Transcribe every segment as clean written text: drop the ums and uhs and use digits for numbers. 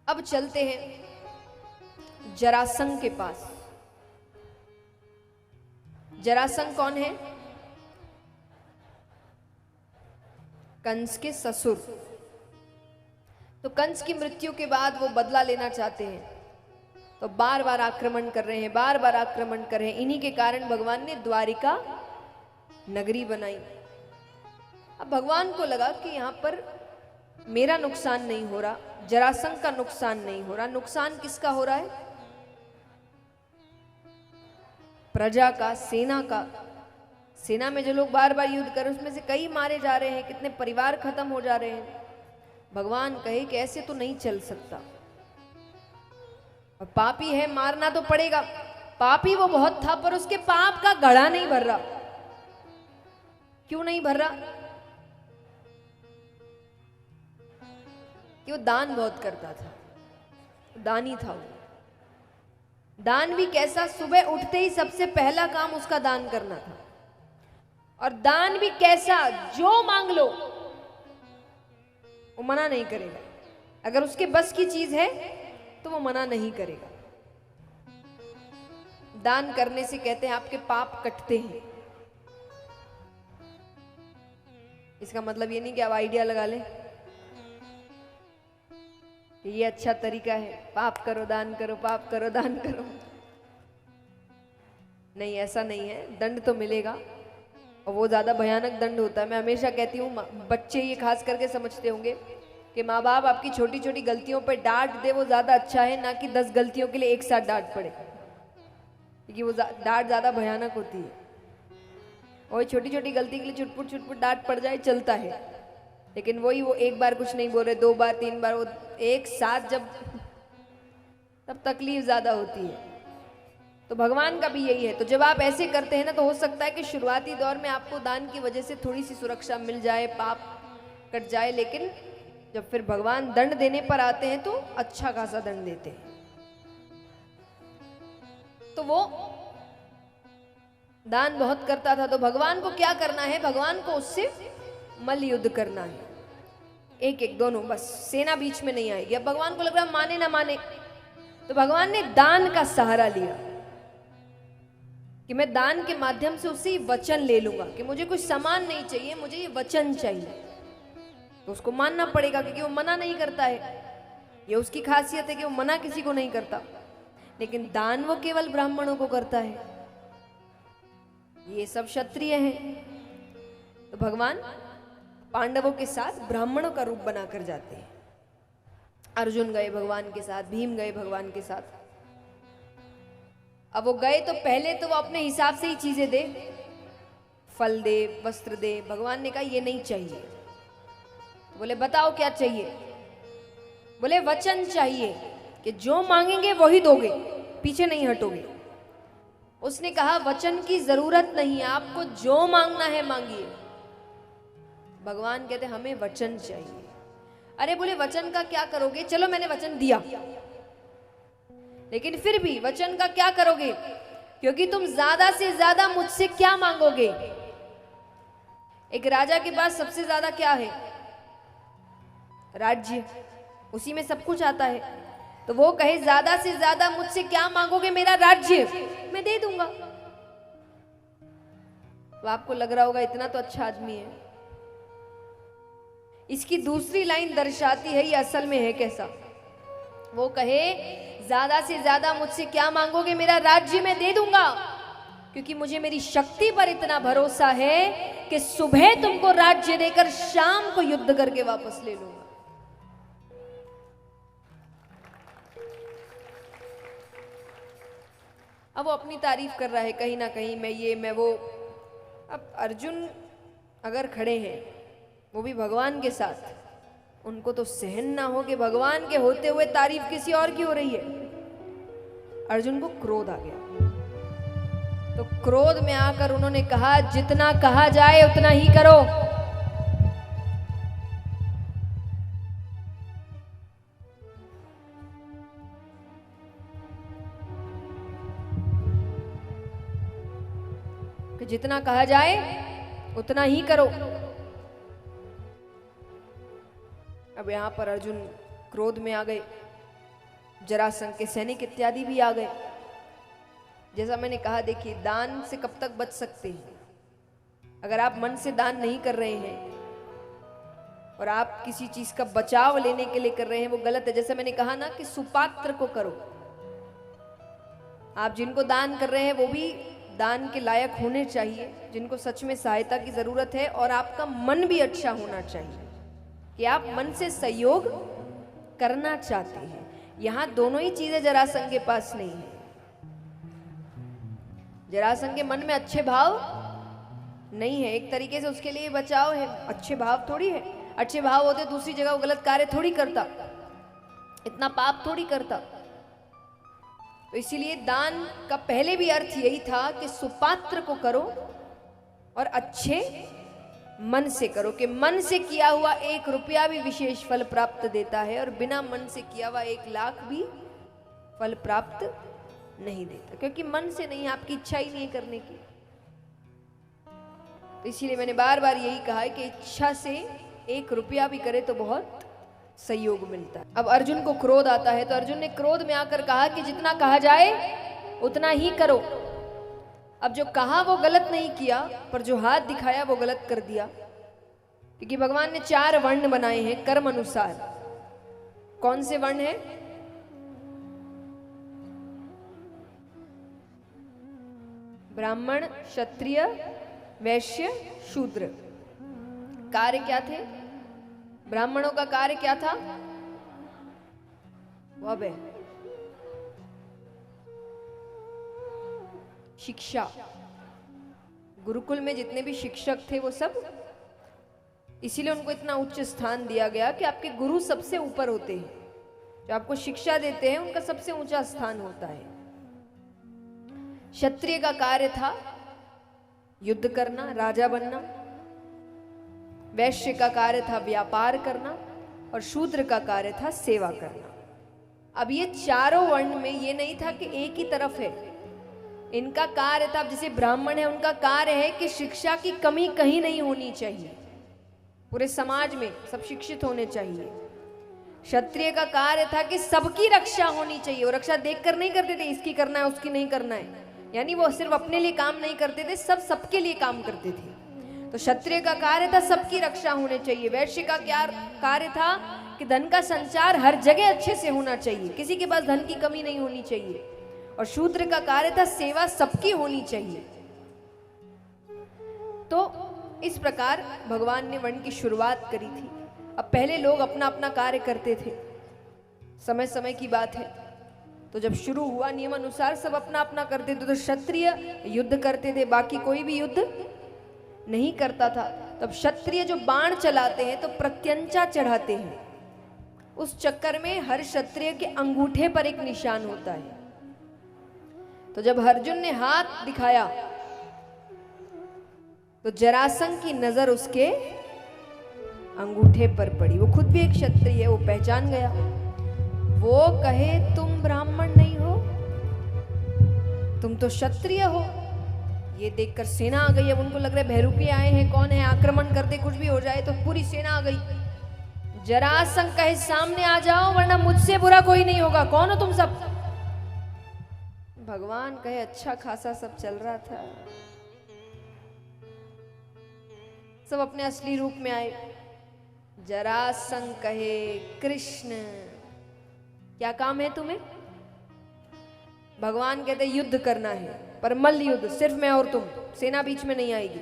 अब चलते हैं जरासंध के पास। जरासंध कौन है? कंस के ससुर। तो कंस की मृत्यु के बाद वो बदला लेना चाहते हैं, तो बार बार आक्रमण कर रहे हैं, बार बार आक्रमण कर रहे हैं। इन्हीं के कारण भगवान ने द्वारिका नगरी बनाई। अब भगवान को लगा कि यहां पर मेरा नुकसान नहीं हो रहा, जरासंध का नुकसान नहीं हो रहा, नुकसान किसका हो रहा है? प्रजा का, सेना का। सेना में जो लोग बार बार युद्ध कर रहे हैं उसमें से कई मारे जा रहे हैं, कितने परिवार खत्म हो जा रहे हैं। भगवान कहे कि ऐसे तो नहीं चल सकता, और पापी है, मारना तो पड़ेगा। पापी वो बहुत था, पर उसके पाप का घड़ा नहीं भर रहा। क्यों नहीं भर रहा? कि वो दान बहुत करता था, दानी था वो। दान भी कैसा? सुबह उठते ही सबसे पहला काम उसका दान करना था। और दान भी कैसा? जो मांग लो वो मना नहीं करेगा। अगर उसके बस की चीज है तो वो मना नहीं करेगा। दान करने से कहते हैं आपके पाप कटते हैं। इसका मतलब ये नहीं कि आप आइडिया लगा लें कि ये अच्छा तरीका है, पाप करो दान करो, पाप करो दान करो। नहीं, ऐसा नहीं है। दंड तो मिलेगा, और वो ज्यादा भयानक दंड होता है। मैं हमेशा कहती हूँ, बच्चे ये खास करके समझते होंगे कि माँ बाप आपकी छोटी छोटी गलतियों पर डांट दे, वो ज्यादा अच्छा है, ना कि 10 गलतियों के लिए एक साथ डांट पड़े, क्योंकि वो डांट ज्यादा भयानक होती है। और छोटी छोटी गलती के लिए छुटपुट छुटपुट डांट पड़ जाए चलता है, लेकिन वही वो एक बार कुछ नहीं बोल रहे, 2 बार 3 बार, वो एक साथ जब, तब तकलीफ ज्यादा होती है। तो भगवान का भी यही है। तो जब आप ऐसे करते हैं ना, तो हो सकता है कि शुरुआती दौर में आपको दान की वजह से थोड़ी सी सुरक्षा मिल जाए, पाप कट जाए, लेकिन जब फिर भगवान दंड देने पर आते हैं तो अच्छा खासा दंड देते हैं। तो वो दान बहुत करता था। तो भगवान को क्या करना है? भगवान को उससे मल्ल युद्ध करना है, एक एक दोनों, बस सेना बीच में नहीं आएगी। अब भगवान को लग रहा माने ना माने, तो भगवान ने दान का सहारा लिया कि मैं दान के माध्यम से उससे वचन ले लूंगा कि मुझे कुछ सामान नहीं चाहिए, मुझे ये वचन चाहिए। तो उसको मानना पड़ेगा, क्योंकि वो मना नहीं करता है। ये उसकी खासियत है कि वो मना किसी को नहीं करता, लेकिन दान वो केवल ब्राह्मणों को करता है। ये सब क्षत्रिय हैं। तो भगवान पांडवों के साथ ब्राह्मणों का रूप बनाकर जाते हैं। अर्जुन गए भगवान के साथ, भीम गए भगवान के साथ। अब वो गए तो पहले तो वो अपने हिसाब से ही चीजें दे, फल दे, वस्त्र दे। भगवान ने कहा ये नहीं चाहिए। तो बोले बताओ क्या चाहिए? बोले वचन चाहिए कि जो मांगेंगे वही दोगे, पीछे नहीं हटोगे। उसने कहा वचन की जरूरत नहीं, आपको जो मांगना है मांगिए। भगवान कहते हमें वचन चाहिए। अरे बोले वचन का क्या करोगे? चलो मैंने वचन दिया, लेकिन फिर भी वचन का क्या करोगे? क्योंकि तुम ज्यादा से ज्यादा मुझसे क्या मांगोगे? एक राजा के पास सबसे ज्यादा क्या है? राज्य, उसी में सब कुछ आता है। तो वो कहे ज्यादा से ज्यादा मुझसे क्या मांगोगे? मेरा राज्य, मैं दे दूंगा। तो आपको लग रहा होगा इतना तो अच्छा आदमी है। इसकी दूसरी लाइन दर्शाती है ये असल में है कैसा। वो कहे ज्यादा से ज्यादा मुझसे क्या मांगोगे? मेरा राज्य मैं दे दूंगा, क्योंकि मुझे मेरी शक्ति पर इतना भरोसा है कि सुबह तुमको राज्य देकर शाम को युद्ध करके वापस ले लूंगा। अब वो अपनी तारीफ कर रहा है कहीं ना कहीं, मैं ये मैं वो। अब अर्जुन अगर खड़े हैं, वो भी भगवान के साथ, उनको तो सहन ना हो कि भगवान के होते हुए तारीफ किसी और की हो रही है। अर्जुन को क्रोध आ गया। तो क्रोध में आकर उन्होंने कहा जितना कहा जाए उतना ही करो। कि जितना कहा जाए उतना ही करो। अब यहां पर अर्जुन क्रोध में आ गए। जरासंध के सैनिक इत्यादि भी आ गए। जैसा मैंने कहा, देखिए दान से कब तक बच सकते हैं? अगर आप मन से दान नहीं कर रहे हैं और आप किसी चीज का बचाव लेने के लिए कर रहे हैं, वो गलत है। जैसे मैंने कहा ना कि सुपात्र को करो। आप जिनको दान कर रहे हैं वो भी दान के लायक होने चाहिए, जिनको सच में सहायता की जरूरत है, और आपका मन भी अच्छा होना चाहिए कि आप मन से सहयोग करना चाहते हैं। यहां दोनों ही चीजें जरासंध के पास नहीं है। जरासंध के मन में अच्छे भाव नहीं है, एक तरीके से उसके लिए बचाव है, अच्छे भाव थोड़ी है। अच्छे भाव होते दूसरी जगह वो गलत कार्य थोड़ी करता, इतना पाप थोड़ी करता। तो इसीलिए दान का पहले भी अर्थ यही था कि सुपात्र को करो और अच्छे मन से करो, कि मन से किया हुआ 1 रुपया भी विशेष फल प्राप्त देता है और बिना मन से किया हुआ 1 लाख भी फल प्राप्त नहीं देता, क्योंकि मन से नहीं, आपकी इच्छा ही नहीं है करने की। तो इसीलिए मैंने बार बार यही कहा है कि इच्छा से 1 रुपया भी करे तो बहुत सहयोग मिलता है। अब अर्जुन को क्रोध आता है, तो अर्जुन ने क्रोध में आकर कहा कि जितना कहा जाए उतना ही करो। अब जो कहा वो गलत नहीं किया, पर जो हाथ दिखाया वो गलत कर दिया, क्योंकि भगवान ने 4 वर्ण बनाए हैं कर्म अनुसार। कौन से वर्ण है? ब्राह्मण, क्षत्रिय, वैश्य, शूद्र। कार्य क्या थे? ब्राह्मणों का कार्य क्या था? वह है शिक्षा। गुरुकुल में जितने भी शिक्षक थे वो सब, इसीलिए उनको इतना उच्च स्थान दिया गया कि आपके गुरु सबसे ऊपर होते हैं। जो आपको शिक्षा देते हैं उनका सबसे ऊंचा स्थान होता है। क्षत्रिय का कार्य था युद्ध करना, राजा बनना। वैश्य का कार्य था व्यापार करना, और शूद्र का कार्य था सेवा करना। अब ये चारों वर्ण में ये नहीं था कि एक ही तरफ है, इनका कार्य था। जैसे ब्राह्मण है, उनका कार्य है कि शिक्षा की कमी कहीं नहीं होनी चाहिए, पूरे समाज में सब शिक्षित होने चाहिए। क्षत्रिय का कार्य था कि सबकी रक्षा होनी चाहिए। वो रक्षा देखकर नहीं करते थे, इसकी करना है उसकी नहीं करना है, यानी वो सिर्फ अपने लिए काम नहीं करते थे, सब सबके लिए काम करते थे। तो क्षत्रिय का कार्य था सबकी रक्षा होने चाहिए। वैश्य का क्या कार्य था कि धन का संचार हर जगह अच्छे से होना चाहिए, किसी के पास धन की कमी नहीं होनी चाहिए। और शूद्र का कार्य था सेवा सबकी होनी चाहिए। तो इस प्रकार भगवान ने वर्ण की शुरुआत करी थी। अब पहले लोग अपना अपना कार्य करते थे, समय समय की बात है। तो जब शुरू हुआ नियम अनुसार सब अपना अपना करते थे। तो क्षत्रिय युद्ध करते थे, बाकी कोई भी युद्ध नहीं करता था। तब क्षत्रिय जो बाण चलाते हैं तो प्रत्यंचा चढ़ाते हैं, उस चक्कर में हर क्षत्रिय के अंगूठे पर एक निशान होता है। तो जब अर्जुन ने हाथ दिखाया तो जरासंध की नजर उसके अंगूठे पर पड़ी। वो खुद भी एक क्षत्रिय है, वो पहचान गया। वो कहे तुम ब्राह्मण नहीं हो, तुम तो क्षत्रिय हो। ये देखकर सेना आ गई। अब उनको लग रहा है बहरूपी आए हैं, कौन है, आक्रमण कर दे, कुछ भी हो जाए। तो पूरी सेना आ गई। जरासंध कहे सामने आ जाओ वरना मुझसे बुरा कोई नहीं होगा। कौन हो तुम सब? भगवान कहे अच्छा खासा सब चल रहा था, सब अपने असली रूप में आए। जरासंध कहे कृष्ण क्या काम है तुम्हें? भगवान कहते युद्ध करना है, पर मल्ल युद्ध, सिर्फ मैं और तुम, सेना बीच में नहीं आएगी।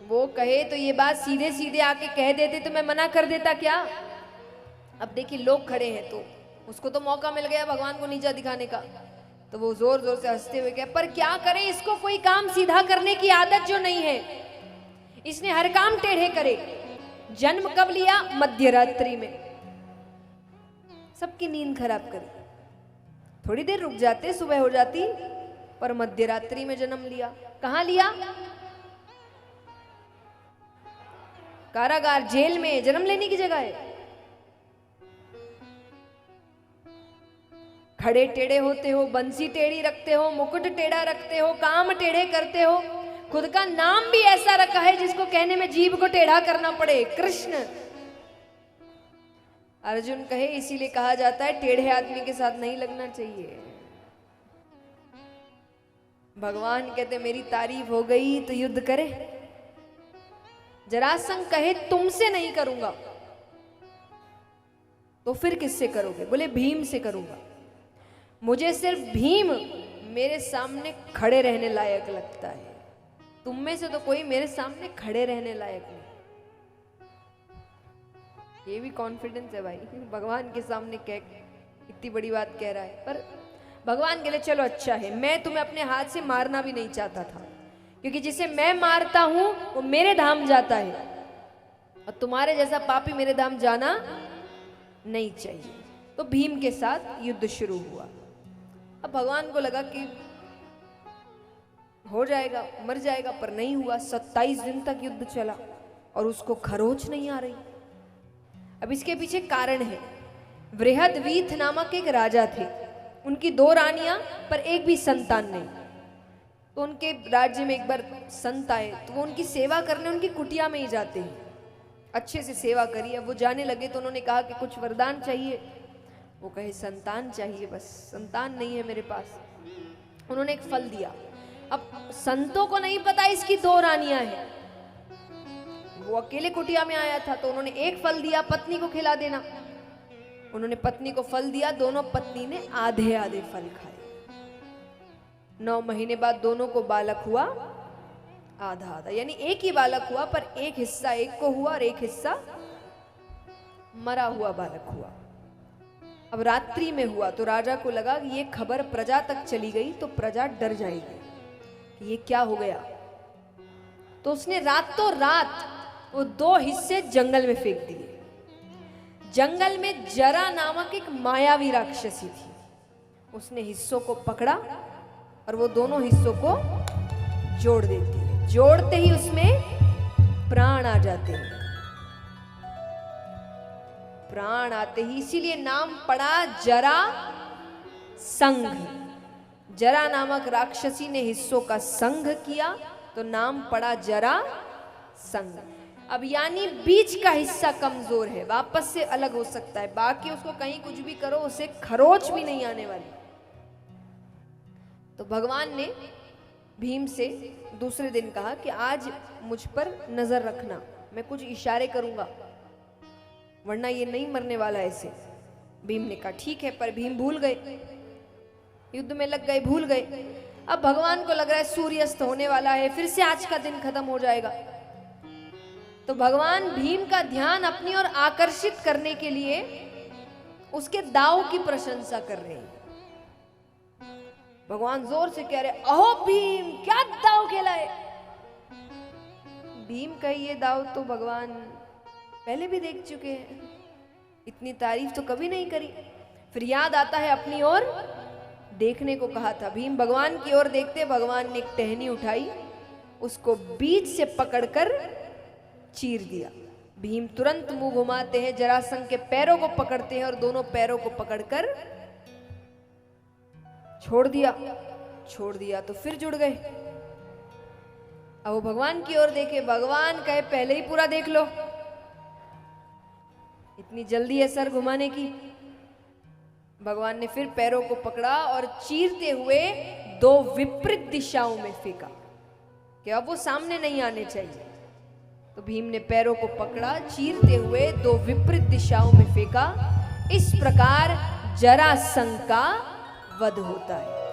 वो कहे तो ये बात सीधे सीधे आके कह देते तो मैं मना कर देता क्या? अब देखिए लोग खड़े हैं तो उसको तो मौका मिल गया भगवान को नीचा दिखाने का। तो वो जोर जोर से हंसते हुए कहे पर क्या करे, इसको कोई काम सीधा करने की आदत जो नहीं है, इसने हर काम टेढ़े करे। जन्म कब लिया? मध्य रात्रि में। सबकी नींद खराब करी। थोड़ी देर रुक जाते, सुबह हो जाती, पर मध्य रात्रि में जन्म लिया। कहां लिया? कारागार, जेल में जन्म लेने की जगह है। खड़े टेढ़े होते हो, बंसी टेढ़ी रखते हो, मुकुट टेढ़ा रखते हो, काम टेढ़े करते हो, खुद का नाम भी ऐसा रखा है जिसको कहने में जीभ को टेढ़ा करना पड़े, कृष्ण। अर्जुन कहे इसीलिए कहा जाता है टेढ़े आदमी के साथ नहीं लगना चाहिए। भगवान कहते मेरी तारीफ हो गई तो युद्ध करे। जरासंध कहे तुमसे नहीं करूंगा, तो फिर किससे करोगे? बोले भीम से करूंगा। मुझे सिर्फ भीम मेरे सामने खड़े रहने लायक लगता है, तुम में से तो कोई मेरे सामने खड़े रहने लायक नहीं। ये भी कॉन्फिडेंस है भाई, भगवान के सामने कह इतनी बड़ी बात कह रहा है। पर भगवान के लिए चलो अच्छा है, मैं तुम्हें अपने हाथ से मारना भी नहीं चाहता था, क्योंकि जिसे मैं मारता हूं वो मेरे धाम जाता है, और तुम्हारे जैसा पापी मेरे धाम जाना नहीं चाहिए। तो भीम के साथ युद्ध शुरू हुआ। अब भगवान को लगा कि हो जाएगा, मर जाएगा, पर नहीं हुआ। 27 दिन तक युद्ध चला और उसको खरोच नहीं आ रही। अब इसके पीछे कारण है। बृहदवीथ नामक एक राजा थे, उनकी 2 रानियां, पर एक भी संतान नहीं। तो उनके राज्य में एक बार संत आए, तो वो उनकी सेवा करने उनकी कुटिया में ही जाते हैं। अच्छे से सेवा करी। अब वो जाने लगे तो उन्होंने कहा कि कुछ वरदान चाहिए। वो कहे संतान चाहिए, बस संतान नहीं है मेरे पास। उन्होंने एक फल दिया। अब संतों को नहीं पता इसकी 2 रानियां हैं, वो अकेले कुटिया में आया था, तो उन्होंने एक फल दिया, पत्नी को खिला देना। उन्होंने पत्नी को फल दिया, दोनों पत्नी ने आधे आधे फल खाए। 9 महीने बाद दोनों को बालक हुआ, आधा आधा, यानी एक ही बालक हुआ, पर एक हिस्सा एक को हुआ और एक हिस्सा मरा हुआ बालक हुआ। अब रात्रि में हुआ तो राजा को लगा कि ये खबर प्रजा तक चली गई तो प्रजा डर जाएगी कि ये क्या हो गया। तो उसने रातों रात वो 2 हिस्से जंगल में फेंक दिए। जंगल में जरा नामक एक मायावी राक्षसी थी, उसने हिस्सों को पकड़ा और वो दोनों हिस्सों को जोड़ देती है। जोड़ते ही उसमें प्राण आ जाते हैं। प्राण आते ही इसीलिए नाम पड़ा जरा संघ। जरा नामक राक्षसी ने हिस्सों का संघ किया तो नाम पड़ा जरा संघ। अब यानी बीच का हिस्सा कमजोर है, वापस से अलग हो सकता है, बाकी उसको कहीं कुछ भी करो उसे खरोच भी नहीं आने वाली। तो भगवान ने भीम से दूसरे दिन कहा कि आज मुझ पर नजर रखना, मैं कुछ इशारे करूंगा वरना ये नहीं मरने वाला ऐसे। भीम ने कहा ठीक है, पर भीम भूल गए, युद्ध में लग गए, भूल गए। अब भगवान को लग रहा है सूर्यास्त होने वाला है, फिर से आज का दिन खत्म हो जाएगा। तो भगवान भीम का ध्यान अपनी ओर आकर्षित करने के लिए उसके दाव की प्रशंसा कर रहे हैं। भगवान जोर से कह रहे, अहो भीम क्या दाव खेला है। भीम का ये दाव तो भगवान पहले भी देख चुके हैं, इतनी तारीफ तो कभी नहीं करी। फिर याद आता है अपनी ओर देखने को कहा था। भीम भगवान की ओर देखते, भगवान ने एक टहनी उठाई, उसको बीच से पकड़कर चीर दिया। भीम तुरंत मुंह घुमाते हैं, जरासंध के पैरों को पकड़ते हैं और दोनों पैरों को पकड़कर छोड़ दिया तो फिर जुड़ गए। अब वो भगवान की ओर देखे, भगवान कहे पहले ही पूरा देख लो, इतनी जल्दी है सर घुमाने की। भगवान ने फिर पैरों को पकड़ा और चीरते हुए 2 विपरीत दिशाओं में फेंका कि अब वो सामने नहीं आने चाहिए। तो भीम ने पैरों को पकड़ा, चीरते हुए 2 विपरीत दिशाओं में फेंका। इस प्रकार जरासंध का वध होता है।